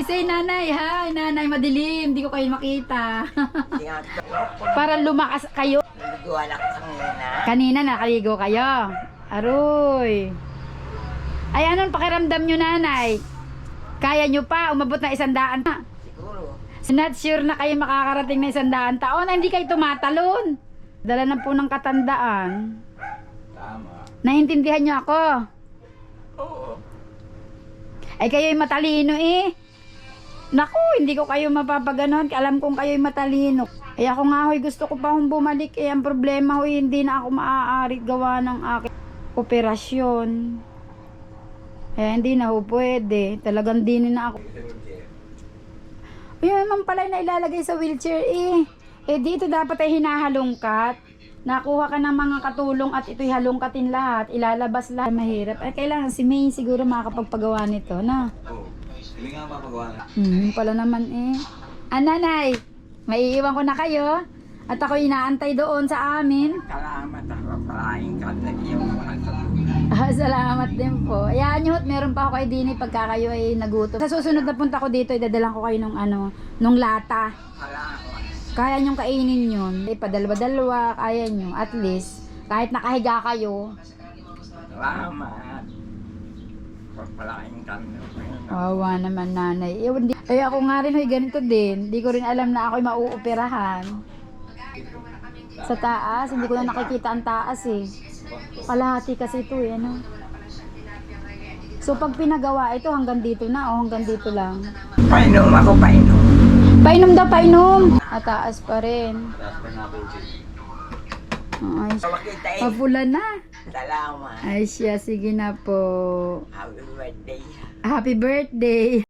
say nanay. Hi, nanay. Madilim. Hindi ko kayo makita. Para lumakas kayo. Naligawan ako kanina. Kanina nakaligo kayo. Aroy. Ay, anong pakiramdam nyo, nanay? Kaya nyo pa? Umabot na 100 na. Siguro. Not sure na kayo makakarating na 100 taon na hindi kayo tumatalon. Dala na po ng katandaan. Tama. Naintindihan nyo ako? Oo. Ay, kayo'y matalino eh. Naku, hindi ko kayo mapapaganon. Alam kong kayo'y matalino. Ay, ako nga hoy, gusto ko pa hong bumalik eh. Ang problema hoy, hindi na ako maaari gawa ng aking operasyon. Kaya hindi na ho pwede. Talagang dinin na ako. Uy, naman pala na ilalagay sa wheelchair eh. Eh dito dapat ay hinahalungkat. Nakuha ka ng mga katulong at ito'y halungkatin lahat. Ilalabas lahat. Mahirap. Ay kailangan si May siguro makakapagpagawa nito na. Oo. Hindi nga mapagawa na. Pala naman eh. Nanay, maiiwan ko na kayo. At ako inaantay doon sa amin. Salamat ako. Paraing ka na iyong mga Salamat din po. Ayan nyo, meron pa ako kay Dini pagka kayo ay nagutom. Sa susunod na punta ko dito, idadalang ko kayo nung lata. Salamat. Kaya nyong kainin yun. Padalwa-dalwa, kaya nyo. At least, kahit nakahiga kayo. Salamat. Paraing ka na. Wawa naman nanay. Ay ako nga rin, hoy, ganito din. Hindi ko rin alam na ako'y mauuperahan. Sa taas, hindi ko na nakikita ang taas eh. Kalahati kasi ito eh, ano. So pag pinagawa ito, hanggang dito na o hanggang dito lang. Painom ako, painom. Painom daw, painom! At taas pa rin. Taas pa na po. Ay, Makita eh. mapula na. Salamat. Ay siya, sige na po. Happy birthday. Happy birthday!